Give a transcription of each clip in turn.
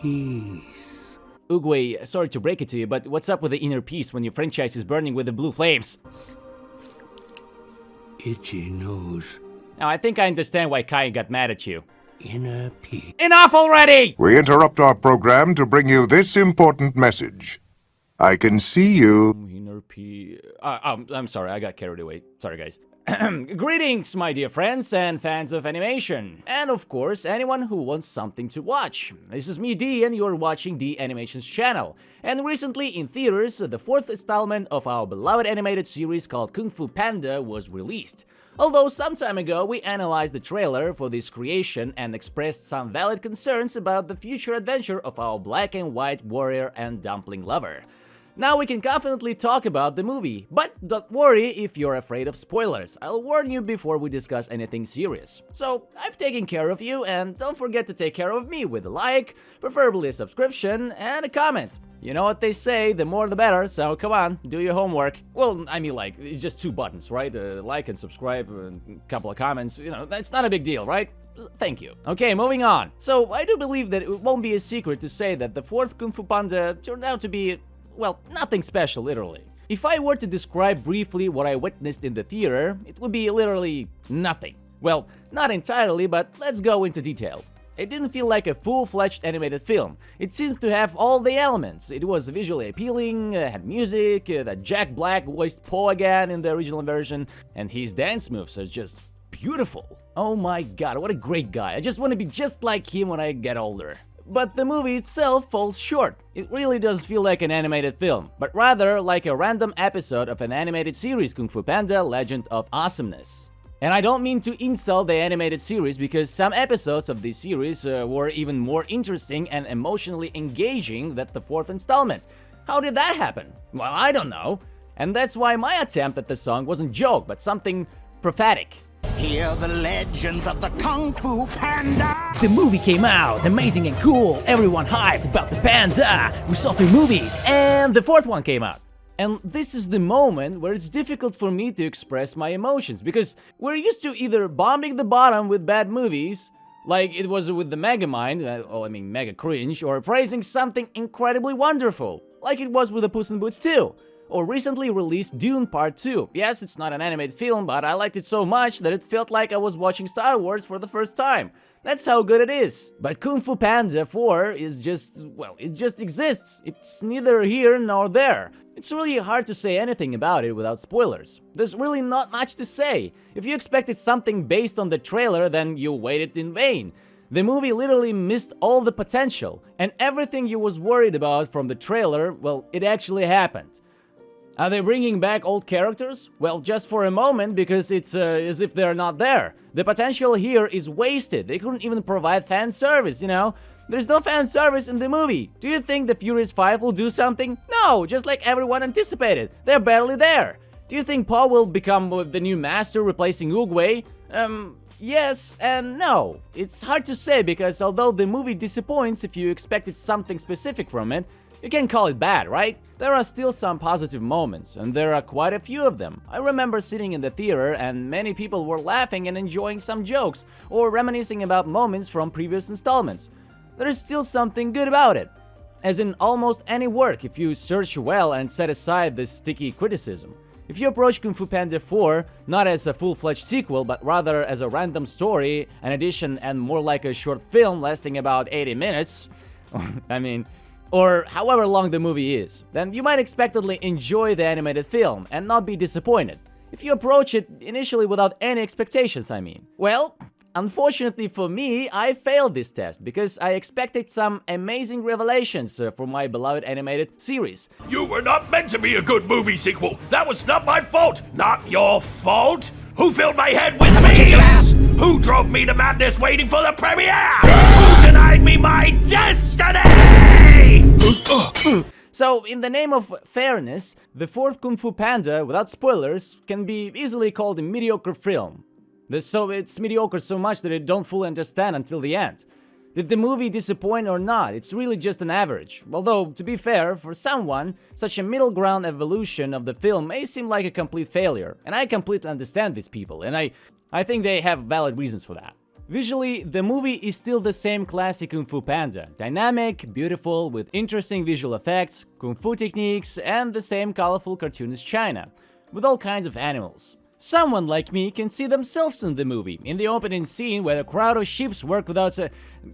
peace. Oogway, sorry to break it to you, but what's up with the inner peace when your franchise is burning with the blue flames? Itchy nose. Now, I think I understand why Kai got mad at you. Inner peace. Enough already! We interrupt our program to bring you this important message. I can see you. Inner peace. I'm sorry, I got carried away. Sorry, guys. Greetings, my dear friends and fans of animation. And of course, anyone who wants something to watch. This is me, Dee, and you're watching DeeAnimations channel. And recently in theaters, the fourth installment of our beloved animated series called Kung Fu Panda was released. Although some time ago we analyzed the trailer for this creation and expressed some valid concerns about the future adventure of our black and white warrior and dumpling lover. Now we can confidently talk about the movie, but don't worry if you're afraid of spoilers. I'll warn you before we discuss anything serious. So I've taken care of you, and don't forget to take care of me with a like, preferably a subscription, and a comment. You know what they say, the more the better, so come on, do your homework. Well, I mean, like, it's just 2 buttons, right? Like and subscribe, and a couple of comments, you know, that's not a big deal, right? Thank you. Okay, moving on. So I do believe that it won't be a secret to say that the fourth Kung Fu Panda turned out to be, well, nothing special, literally. If I were to describe briefly what I witnessed in the theater, it would be literally nothing. Well, not entirely, but let's go into detail. It didn't feel like a full-fledged animated film. It seems to have all the elements. It was visually appealing, had music, that Jack Black voiced Po again in the original version, and his dance moves are just beautiful. Oh my god, what a great guy. I just want to be just like him when I get older. But the movie itself falls short. It really does feel like an animated film, but rather like a random episode of an animated series, Kung Fu Panda: Legend of Awesomeness. And I don't mean to insult the animated series, because some episodes of this series were even more interesting and emotionally engaging than the fourth installment. How did that happen? Well, I don't know. And that's why my attempt at the song wasn't a joke, but something prophetic. Hear the legends of the Kung Fu Panda! The movie came out, amazing and cool, everyone hyped about the panda. We saw 3 movies, and the 4th one came out. And this is the moment where it's difficult for me to express my emotions, because we're used to either bombing the bottom with bad movies, like it was with the Megamind, Mega Cringe, or praising something incredibly wonderful, like it was with the Puss in Boots 2, or recently released Dune Part 2. Yes, it's not an animated film, but I liked it so much that it felt like I was watching Star Wars for the first time. That's how good it is. But Kung Fu Panda 4 is just, well, it just exists. It's neither here nor there. It's really hard to say anything about it without spoilers. There's really not much to say. If you expected something based on the trailer, then you waited in vain. The movie literally missed all the potential, and everything you was worried about from the trailer, well, it actually happened. Are they bringing back old characters? Well, just for a moment, because it's as if they're not there. The potential here is wasted. They couldn't even provide fan service, you know? There's no fan service in the movie. Do you think the Furious 5 will do something? No, just like everyone anticipated. They're barely there. Do you think Paul will become the new master replacing Oogway? Yes and no. It's hard to say, because although the movie disappoints if you expected something specific from it, you can't call it bad, right? There are still some positive moments, and there are quite a few of them. I remember sitting in the theater and many people were laughing and enjoying some jokes, or reminiscing about moments from previous installments. There is still something good about it. As in almost any work, if you search well and set aside this sticky criticism. If you approach Kung Fu Panda 4 not as a full-fledged sequel, but rather as a random story, an addition, and more like a short film lasting about 80 minutes, or however long the movie is, then you might expectedly enjoy the animated film and not be disappointed. If you approach it initially without any expectations, Well, unfortunately for me, I failed this test because I expected some amazing revelations from my beloved animated series. You were not meant to be a good movie sequel. That was not my fault. Not your fault. Who filled my head with memes? Who drove me to madness waiting for the premiere? Who denied me my destiny? So, in the name of fairness, the fourth Kung Fu Panda, without spoilers, can be easily called a mediocre film. So it's mediocre so much that I don't fully understand until the end. Did the movie disappoint or not? It's really just an average. Although, to be fair, for someone, such a middle ground evolution of the film may seem like a complete failure. And I completely understand these people, and I think they have valid reasons for that. Visually, the movie is still the same classic Kung Fu Panda. Dynamic, beautiful, with interesting visual effects, kung fu techniques, and the same colorful cartoonist China, with all kinds of animals. Someone like me can see themselves in the movie, in the opening scene where a crowd of ships work without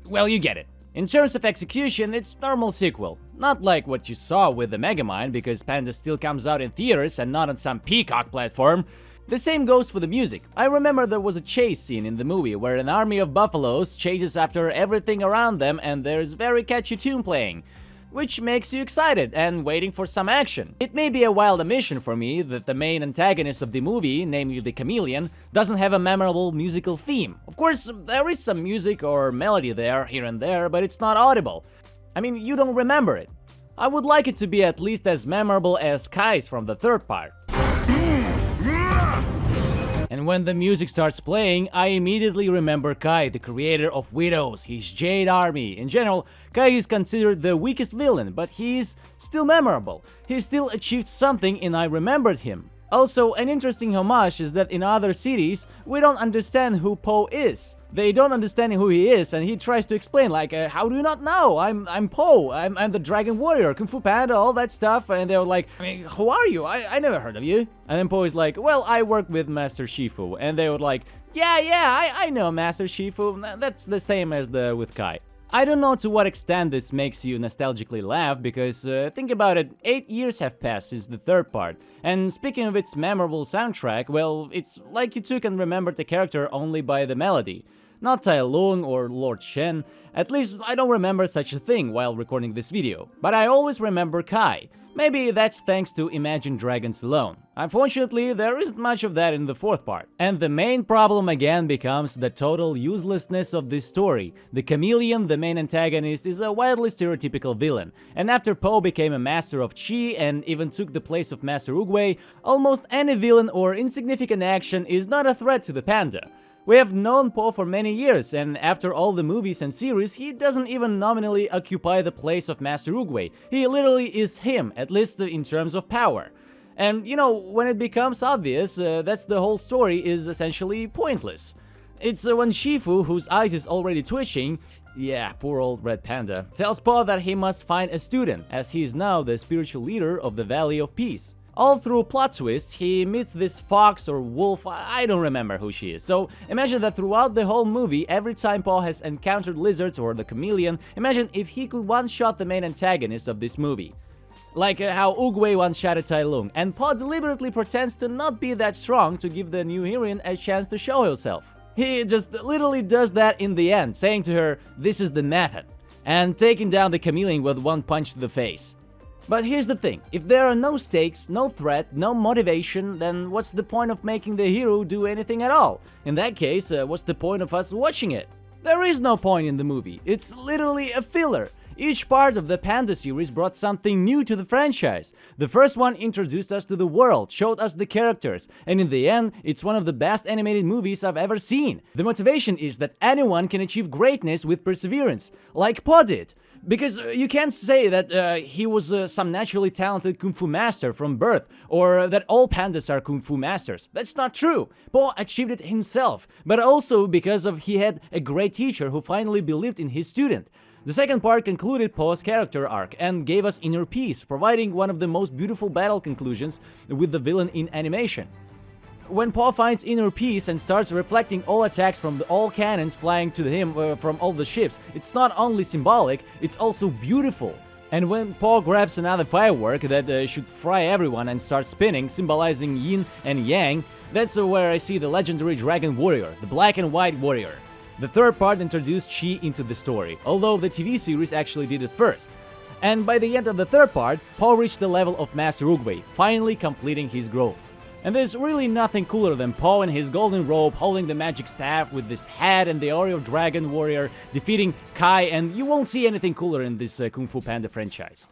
well, you get it. In terms of execution, it's normal sequel. Not like what you saw with the Megamind, because Panda still comes out in theaters and not on some Peacock platform. The same goes for the music. I remember there was a chase scene in the movie where an army of buffaloes chases after everything around them and there's very catchy tune playing, which makes you excited and waiting for some action. It may be a wild omission for me that the main antagonist of the movie, namely the chameleon, doesn't have a memorable musical theme. Of course, there is some music or melody there, here and there, but it's not audible. I mean, you don't remember it. I would like it to be at least as memorable as Kai's from the third part. And when the music starts playing, I immediately remember Kai, the creator of Widows, his Jade Army. In general, Kai is considered the weakest villain, but he is still memorable. He still achieved something and I remembered him. Also, an interesting homage is that in other cities, we don't understand who Po is. They don't understand who he is, and he tries to explain, like, how do you not know? I'm Po, I'm the Dragon Warrior, Kung Fu Panda, all that stuff, and they're like, I mean, who are you? I never heard of you. And then Po is like, well, I work with Master Shifu, and they were like, yeah, I know Master Shifu, that's the same as with Kai. I don't know to what extent this makes you nostalgically laugh, because think about it, 8 years have passed since the third part, and speaking of its memorable soundtrack, well, it's like you took and remembered the character only by the melody. Not Tai Lung or Lord Shen, at least I don't remember such a thing while recording this video, but I always remember Kai. Maybe that's thanks to Imagine Dragons alone. Unfortunately, there isn't much of that in the fourth part. And the main problem again becomes the total uselessness of this story. The chameleon, the main antagonist, is a wildly stereotypical villain. And after Po became a master of Chi and even took the place of Master Oogway, almost any villain or insignificant action is not a threat to the panda. We have known Po for many years, and after all the movies and series, he doesn't even nominally occupy the place of Master Oogway. He literally is him, at least in terms of power. And you know, when it becomes obvious, that's the whole story is essentially pointless. It's when Shifu, whose eyes is already twitching, yeah, poor old Red Panda, tells Po that he must find a student, as he is now the spiritual leader of the Valley of Peace. All through plot twists, he meets this fox or wolf, I don't remember who she is. So imagine that throughout the whole movie, every time Po has encountered lizards or the chameleon, imagine if he could one-shot the main antagonist of this movie. Like how Oogway one-shotted Tai Lung, and Po deliberately pretends to not be that strong to give the new heroine a chance to show herself. He just literally does that in the end, saying to her, "This is the method," and taking down the chameleon with one punch to the face. But here's the thing, if there are no stakes, no threat, no motivation, then what's the point of making the hero do anything at all? In that case, what's the point of us watching it? There is no point in the movie, it's literally a filler. Each part of the Panda series brought something new to the franchise. The first one introduced us to the world, showed us the characters, and in the end, it's one of the best animated movies I've ever seen. The motivation is that anyone can achieve greatness with perseverance, like Po did. Because you can't say that he was some naturally talented Kung Fu master from birth, or that all pandas are Kung Fu masters. That's not true. Po achieved it himself, but also because he had a great teacher who finally believed in his student. The second part concluded Po's character arc and gave us inner peace, providing one of the most beautiful battle conclusions with the villain in animation. When Po finds inner peace and starts reflecting all attacks from all cannons flying to him from all the ships, it's not only symbolic, it's also beautiful. And when Po grabs another firework that should fry everyone and starts spinning, symbolizing yin and yang, that's where I see the legendary Dragon Warrior, the black and white warrior. The third part introduced Chi into the story, although the TV series actually did it first. And by the end of the third part, Po reached the level of Master Oogway, finally completing his growth. And there's really nothing cooler than Po in his golden robe holding the magic staff with this hat and the Oreo Dragon Warrior defeating Kai, and you won't see anything cooler in this Kung Fu Panda franchise.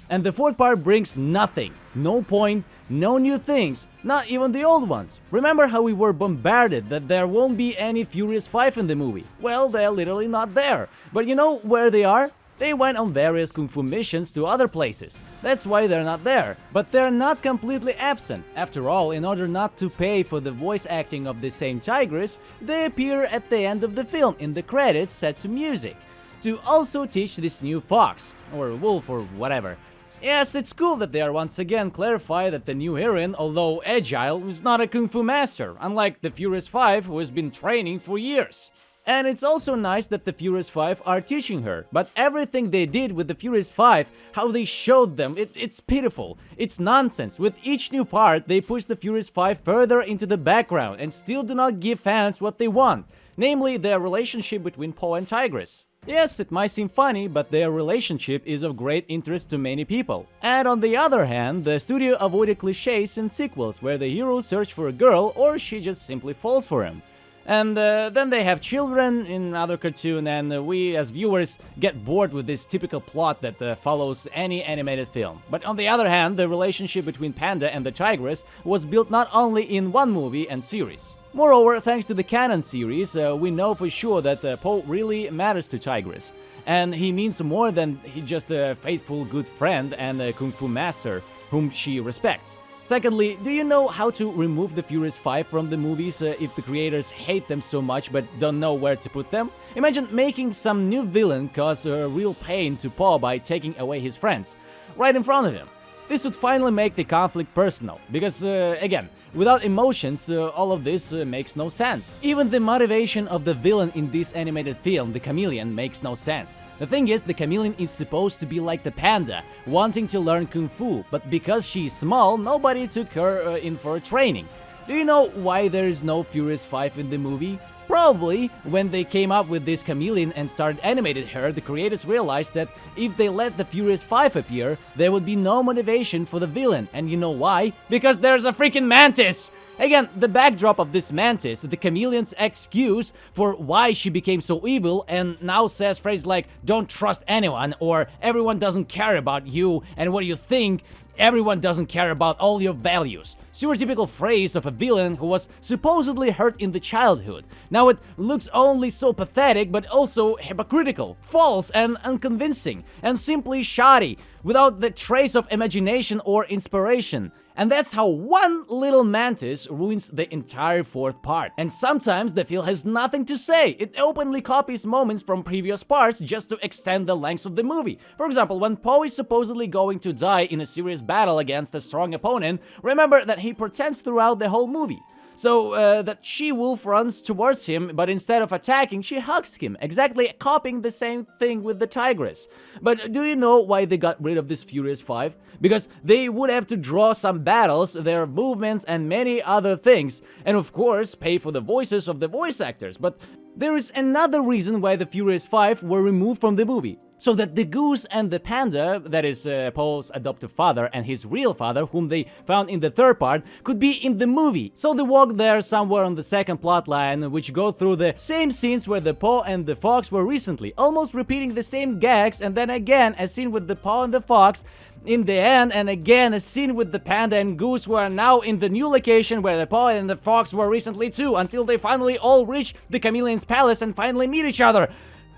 And the fourth part brings nothing, no point, no new things, not even the old ones. Remember how we were bombarded that there won't be any Furious 5 in the movie? Well, they're literally not there. But you know where they are? They went on various kung fu missions to other places. That's why they're not there. But they're not completely absent. After all, in order not to pay for the voice acting of the same tigress, they appear at the end of the film in the credits set to music, to also teach this new fox, or wolf, or whatever. Yes, it's cool that they are once again clarify that the new heroine, although agile, is not a kung fu master, unlike the Furious 5 who has been training for years. And it's also nice that the Furious 5 are teaching her, but everything they did with the Furious 5, how they showed them, it's pitiful, it's nonsense. With each new part, they push the Furious 5 further into the background and still do not give fans what they want, namely the relationship between Poe and Tigress. Yes, it might seem funny, but their relationship is of great interest to many people. And on the other hand, the studio avoided cliches in sequels where the hero searches for a girl or she just simply falls for him. And then they have children in other cartoon, and we as viewers get bored with this typical plot that follows any animated film. But on the other hand, the relationship between Panda and the Tigress was built not only in one movie and series. Moreover, thanks to the canon series, we know for sure that Poe really matters to Tigress. And he means more than just a faithful good friend and a kung fu master whom she respects. Secondly, do you know how to remove the Furious 5 from the movies if the creators hate them so much but don't know where to put them? Imagine making some new villain cause a real pain to Poe by taking away his friends, right in front of him. This would finally make the conflict personal, because, again, without emotions, all of this makes no sense. Even the motivation of the villain in this animated film, the chameleon, makes no sense. The thing is, the chameleon is supposed to be like the panda, wanting to learn kung fu, but because she is small, nobody took her in for a training. Do you know why there is no Furious 5 in the movie? Probably, when they came up with this chameleon and started animating her, the creators realized that if they let the Furious 5 appear, there would be no motivation for the villain. And you know why? Because there's a freaking mantis! Again, the backdrop of this mantis, the chameleon's excuse for why she became so evil, and now says phrases like "don't trust anyone" or "everyone doesn't care about you and what you think, everyone doesn't care about all your values." Stereotypical phrase of a villain who was supposedly hurt in the childhood. Now it looks only so pathetic, but also hypocritical, false and unconvincing, and simply shoddy, without the trace of imagination or inspiration. And that's how one little mantis ruins the entire fourth part. And sometimes the film has nothing to say. It openly copies moments from previous parts just to extend the length of the movie. For example, when Poe is supposedly going to die in a serious battle against a strong opponent, remember that he pretends throughout the whole movie. So that she-wolf runs towards him, but instead of attacking, she hugs him, exactly copying the same thing with the tigress. But do you know why they got rid of this Furious 5? Because they would have to draw some battles, their movements, and many other things, and of course pay for the voices of the voice actors. But there is another reason why the Furious 5 were removed from the movie. So that the goose and the panda, that is Poe's adoptive father and his real father, whom they found in the third part, could be in the movie. So they walk there somewhere on the second plotline, which go through the same scenes where the Poe and the fox were recently, almost repeating the same gags, and then again a scene with the Poe and the fox in the end, and again a scene with the panda and goose who are now in the new location where the Poe and the fox were recently too, until they finally all reach the chameleon's palace and finally meet each other.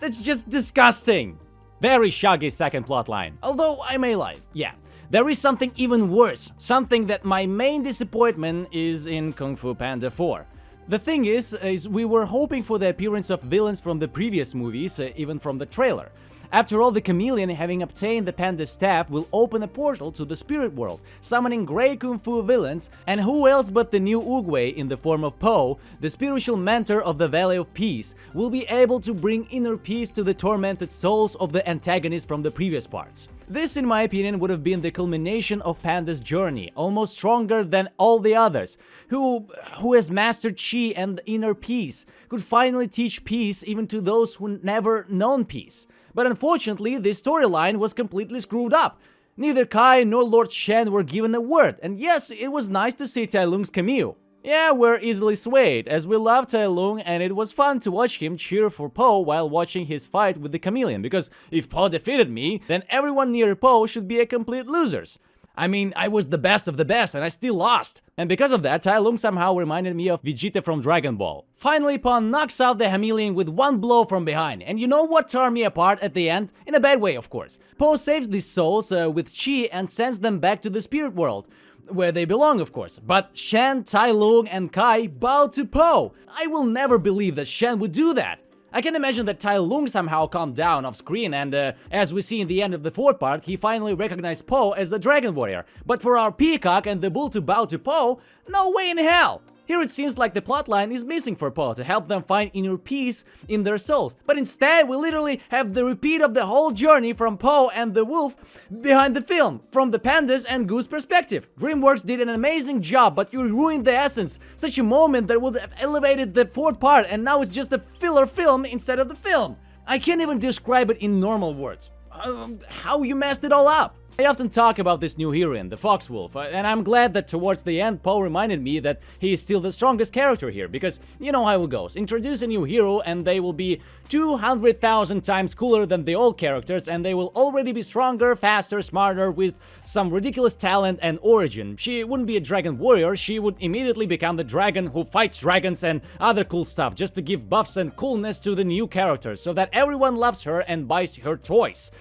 That's just disgusting. Very shaggy second plotline. Although I may lie, yeah, there is something even worse, something that my main disappointment is in Kung Fu Panda 4. The thing is we were hoping for the appearance of villains from the previous movies, even from the trailer. After all, the chameleon, having obtained the panda's staff, will open a portal to the spirit world, summoning great kung fu villains, and who else but the new Oogway in the form of Poe, the spiritual mentor of the Valley of Peace, will be able to bring inner peace to the tormented souls of the antagonists from the previous parts. This, in my opinion, would have been the culmination of Panda's journey, almost stronger than all the others, who has mastered Chi and inner peace, could finally teach peace even to those who never known peace. But unfortunately, this storyline was completely screwed up. Neither Kai nor Lord Shen were given a word, and yes, it was nice to see Tai Lung's cameo. Yeah, we're easily swayed, as we love Tai Lung, and it was fun to watch him cheer for Poe while watching his fight with the chameleon, because if Poe defeated me, then everyone near Poe should be a complete losers. I mean, I was the best of the best and I still lost. And because of that, Tai Lung somehow reminded me of Vegeta from Dragon Ball. Finally, Po knocks out the chameleon with one blow from behind. And you know what tore me apart at the end? In a bad way, of course. Po saves these souls with chi and sends them back to the spirit world, where they belong, of course. But Shen, Tai Lung, and Kai bow to Po. I will never believe that Shen would do that. I can imagine that Tai Lung somehow calmed down off screen and, as we see in the end of the fourth part, he finally recognized Po as the Dragon Warrior. But for our Peacock and the Bull to bow to Po, no way in hell! Here it seems like the plotline is missing for Po to help them find inner peace in their souls. But instead, we literally have the repeat of the whole journey from Po and the wolf behind the film, from the panda's and Goose perspective. DreamWorks did an amazing job, but you ruined the essence. Such a moment that would have elevated the fourth part, and now it's just a filler film instead of the film. I can't even describe it in normal words. How you messed it all up. I often talk about this new heroine, the Fox Wolf, and I'm glad that towards the end Po reminded me that he is still the strongest character here, because you know how it goes. Introduce a new hero and they will be 200,000 times cooler than the old characters, and they will already be stronger, faster, smarter, with some ridiculous talent and origin. She wouldn't be a dragon warrior, she would immediately become the dragon who fights dragons and other cool stuff, just to give buffs and coolness to the new characters, so that everyone loves her and buys her toys.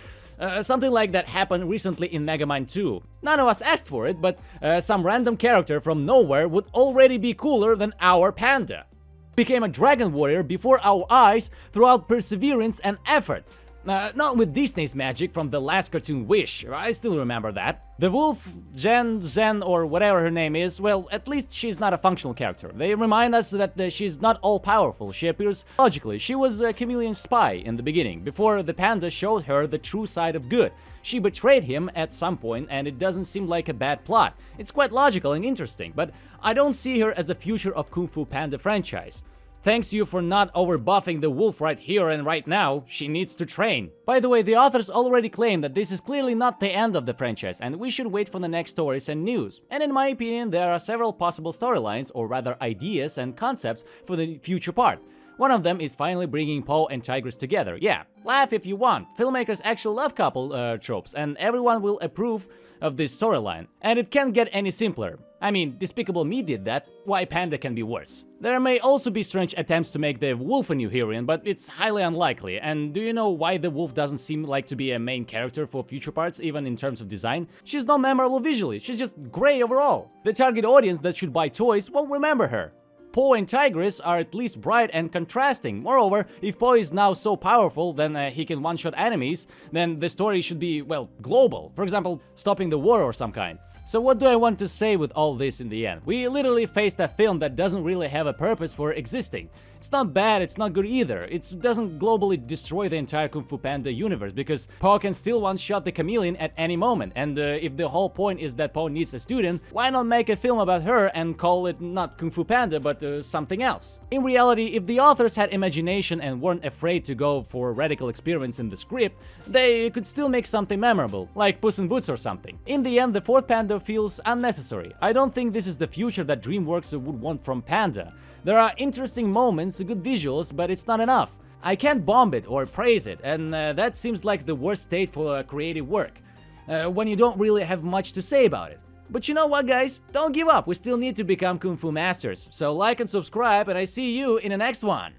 Something like that happened recently in Megamind 2. None of us asked for it, but some random character from nowhere would already be cooler than our panda. Became a dragon warrior before our eyes throughout perseverance and effort. Not with Disney's magic from the last cartoon Wish, I still remember that. The wolf, Zen, or whatever her name is, well, at least she's not a functional character. They remind us that she's not all-powerful, she appears logically. She was a chameleon spy in the beginning, before the panda showed her the true side of good. She betrayed him at some point, and it doesn't seem like a bad plot. It's quite logical and interesting, but I don't see her as a future of Kung Fu Panda franchise. Thanks you for not overbuffing the wolf right here and right now, she needs to train. By the way, the authors already claim that this is clearly not the end of the franchise and we should wait for the next stories and news. And in my opinion, there are several possible storylines, or rather ideas and concepts for the future part. One of them is finally bringing Po and Tigress together. Yeah, laugh if you want. Filmmakers actually love couple tropes and everyone will approve of this storyline. And it can't get any simpler. I mean, Despicable Me did that, why Panda can be worse? There may also be strange attempts to make the wolf a new heroine, but it's highly unlikely. And do you know why the wolf doesn't seem like to be a main character for future parts, even in terms of design? She's not memorable visually, she's just grey overall. The target audience that should buy toys won't remember her. Po and Tigress are at least bright and contrasting. Moreover, if Po is now so powerful that he can one-shot enemies, then the story should be, well, global. For example, stopping the war or some kind. So what do I want to say with all this in the end? We literally faced a film that doesn't really have a purpose for existing. It's not bad, it's not good either. It doesn't globally destroy the entire Kung Fu Panda universe, because Po can still one-shot the chameleon at any moment. And if the whole point is that Po needs a student, why not make a film about her and call it not Kung Fu Panda but something else? In reality, if the authors had imagination and weren't afraid to go for radical experiments in the script, they could still make something memorable, like Puss in Boots or something. In the end, the fourth Panda feels unnecessary. I don't think this is the future that DreamWorks would want from Panda. There are interesting moments, good visuals, but it's not enough. I can't bomb it or praise it, and that seems like the worst state for creative work, when you don't really have much to say about it. But you know what, guys? Don't give up, we still need to become Kung Fu masters. So like and subscribe, and I see you in the next one.